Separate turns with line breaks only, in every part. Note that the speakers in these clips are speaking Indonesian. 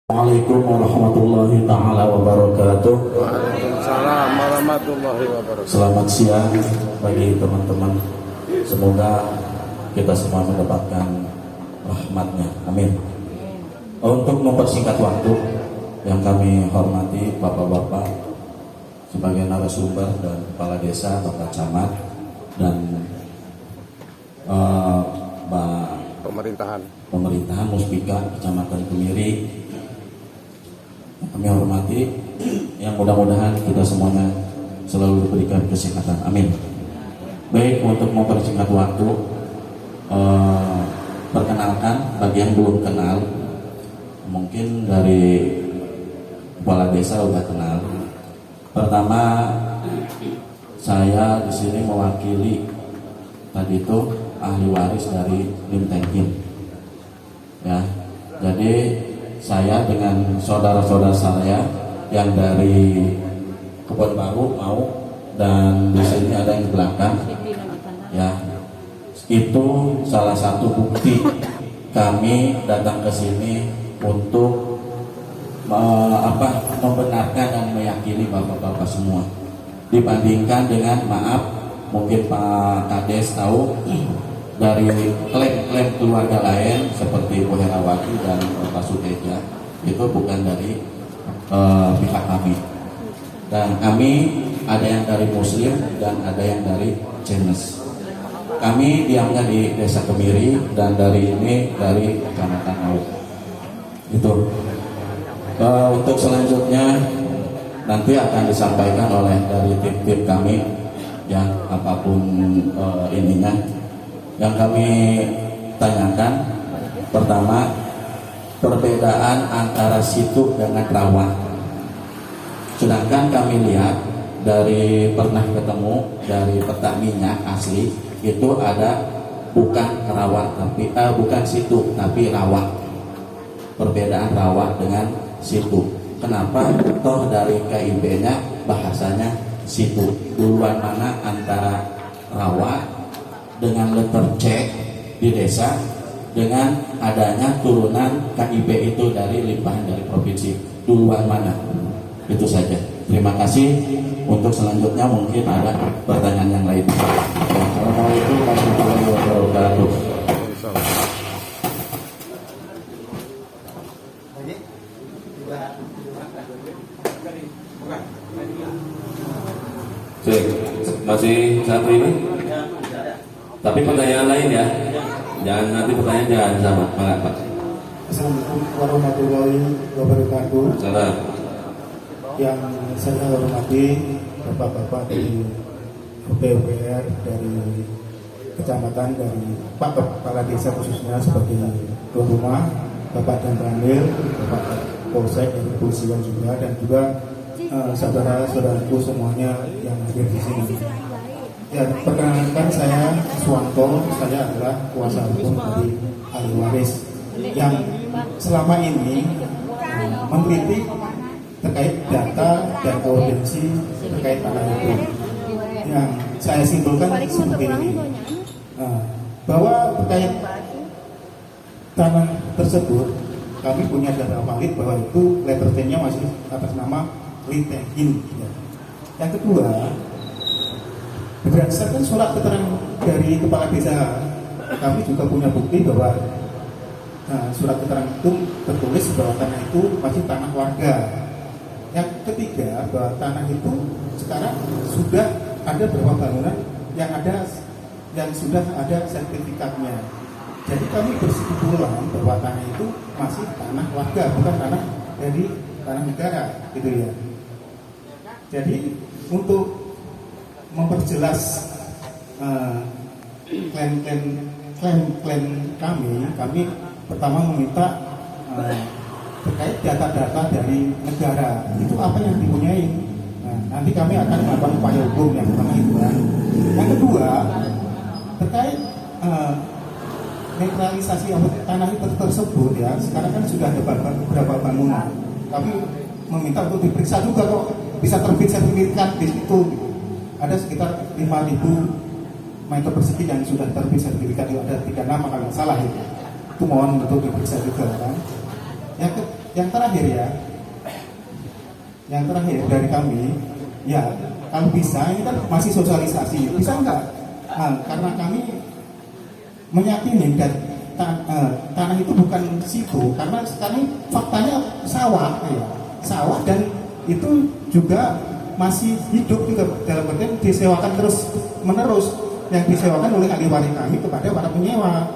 Assalamualaikum warahmatullahi taala wabarakatuh.
Waalaikumsalam warahmatullahi wabarakatuh.
Selamat siang bagi teman-teman. Semoga kita semua mendapatkan rahmatnya. Amin. Untuk mempersingkat waktu, yang kami hormati Bapak-bapak sebagai narasumber dan kepala desa, Bapak Camat dan pemerintahan Muspika Kecamatan Kemiri, kami hormati, yang mudah-mudahan kita semuanya selalu diberikan kesehatan. Amin. Baik, untuk mempersingkat waktu, perkenalkan bagi yang belum kenal, mungkin dari kepala desa udah kenal. Pertama, saya di sini mewakili tadi itu ahli waris dari Lim Tengkin. Ya, jadi saya dengan saudara-saudara saya yang dari Kebon Baru mau, dan di sini ada yang di belakang, ya, itu salah satu bukti kami datang ke sini untuk membenarkan dan meyakini bapak-bapak semua. Dibandingkan dengan, maaf, mungkin Pak Kades tahu, dari klaim-klaim keluarga lain seperti Bu Herawati dan Pak Suteja, itu bukan dari pihak kami. Dan kami ada yang dari Muslim dan ada yang dari Jenes. Kami diamnya di Desa Kemiri, dan dari ini dari Kecamatan Mau. Itu. Untuk selanjutnya nanti akan disampaikan oleh dari tim-tim kami, yang apapun ininya. Yang kami tanyakan, pertama, perbedaan antara situ dengan rawa. Sedangkan kami lihat dari pernah ketemu dari peta minyak asli, itu ada bukan rawa tapi bukan situ tapi rawa. Perbedaan rawa dengan situ. Kenapa? Toh dari KIB-nya bahasanya situ. Duluan mana antara rawa dengan letter C di desa dengan adanya turunan KIB itu dari limpahan dari provinsi? Duluan mana? Itu saja. Terima kasih. Untuk selanjutnya mungkin ada pertanyaan yang lain. Assalamualaikum warahmatullahi wabarakatuh. Cek, masih satu ini? Tapi pertanyaan lain ya, jangan nanti pertanyaan jangan sama, Pak.
Assalamualaikum warahmatullahi wabarakatuh.
Salam.
Yang saya hormati bapak-bapak dari PUPR, dari kecamatan, dari Pak Kepala Desa khususnya sebagai tuan rumah, Bapak dan Ramil, Bapak Polsek dari kepolisian juga, dan juga saudara-saudaraku semuanya yang hadir di sini. Ya, perkenalkan, saya Suwanto, saya adalah kuasa hukum dari ahli waris yang selama ini meneliti terkait data dan audiensi terkait tanah itu. Yang saya simpulkan seperti ini, bahwa terkait tanah tersebut kami punya data valid bahwa itu letter T-nya masih atas nama Lim Tengkin. Yang kedua, berdasarkan surat keterangan dari kepala desa, kami juga punya bukti bahwa surat keterangan itu tertulis bahwa tanah itu masih tanah warga. Yang ketiga, bahwa tanah itu sekarang sudah ada beberapa bangunan yang sudah ada sertifikatnya. Jadi kami berkesimpulan bahwa tanah itu masih tanah warga, bukan tanah dari tanah negara, gitu ya. Jadi untuk memperjelas klaim kami pertama meminta terkait data-data dari negara itu apa yang dipunyai. Nanti kami akan melakukan upaya hukum yang pertama itu kan. Yang kedua, terkait netralisasi tanah itu tersebut, ya, sekarang kan sudah ada beberapa bangunan. Kami meminta untuk diperiksa juga kok bisa terbit sertifikat di situ. Ada sekitar 5.000 meter persegi yang sudah terbit sertifikat, ada 3 nama kalau salah itu. Itu mohon untuk diperiksa juga kan. Yang yang terakhir ya, yang terakhir dari kami, ya kalau bisa ini kan masih sosialisasi, bisa enggak? Nah, karena kami meyakini dan tanah itu bukan situ, karena sekarang faktanya sawah, ya, sawah dan itu juga masih hidup juga dalam artian disewakan terus menerus, yang disewakan oleh ahli waris kami kepada para penyewa.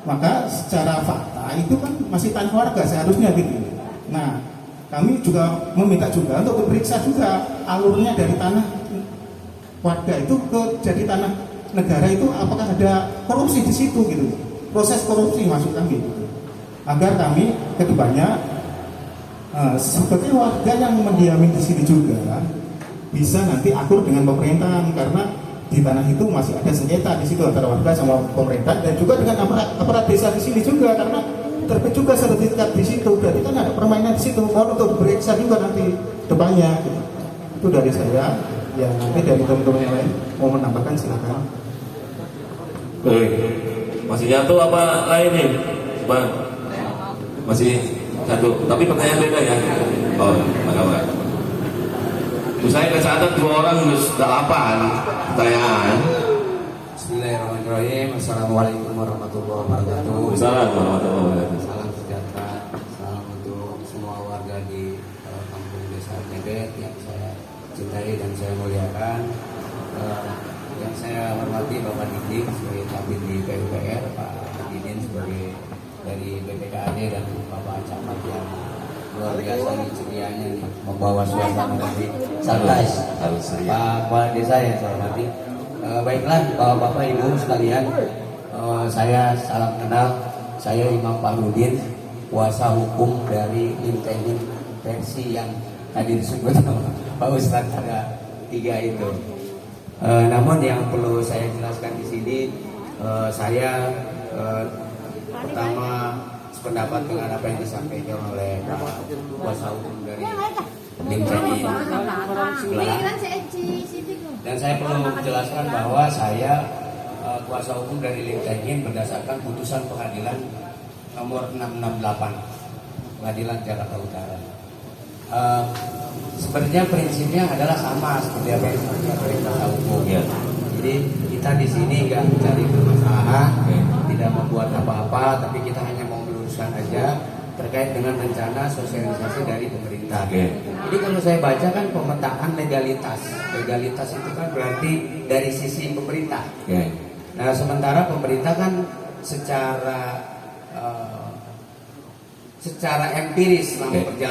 Maka secara fakta itu kan masih tanah warga seharusnya gitu. Nah, kami juga meminta juga untuk diperiksa juga alurnya dari tanah warga itu ke jadi tanah negara itu apakah ada korupsi di situ gitu, proses korupsi maksud kami gitu. Agar kami kedepannya sebagai warga yang mendiami di sini juga bisa nanti akur dengan pemerintahan, karena di tanah itu masih ada sengketa di situ antara warga sama pemerintah dan juga dengan aparat desa di sini juga, karena terbit juga sertifikat di situ, berarti kan ada permainan di situ. Mohon untuk periksa juga nanti depannya. Gitu. Itu dari saya. Ya nanti dari teman-teman yang lain mau menambahkan silakan.
Baik. Masih jatuh apa lain nih, Bang? Masih satu. Tapi pertanyaan beda ya. Oh, enggak. Saya kecatat 2 orang sudah hafal pertanyaan.
Bismillahirrahmanirrahim. Assalamualaikum warahmatullahi wabarakatuh.
Assalamualaikum warahmatullahi wabarakatuh.
Salam sejahtera. Salam untuk semua warga di kampung desa Tebet yang saya cintai dan saya muliakan. Yang saya hormati Bapak Didik sebagai Kabid di PUPR, Pak Didin sebagai dari BPKAD, dan Bapak Camat yang luar biasa nih cerianya nih, membawa suasana tadi santai. Pak Kepala Desa yang saya hormati. Baiklah Bapak Ibu sekalian, saya salam kenal, saya Imam Fahrudin, kuasa hukum dari Limtehim versi yang tadi disebut Pak Ustadz ada 3 itu. Namun yang perlu saya jelaskan di sini, saya pertama sependapat dengan apa yang disampaikan oleh kuasa hukum dari Limtehim sebelah. Dan saya perlu menjelaskan bahwa saya kuasa hukum dari Limtehim berdasarkan putusan pengadilan nomor 668 Pengadilan Jakarta Utara. Sebenarnya prinsipnya adalah sama seperti apa yang disampaikan oleh kuasa hukum. Ya. Jadi kita di sini nggak mencari permasalahan, tidak membuat apa-apa, tapi kita hanya mau meluruskan aja terkait dengan rencana sosialisasi dari pemerintah. Jadi kalau saya baca kan pemetaan legalitas itu kan berarti dari sisi pemerintah. Nah sementara pemerintah kan secara empiris selama berjalan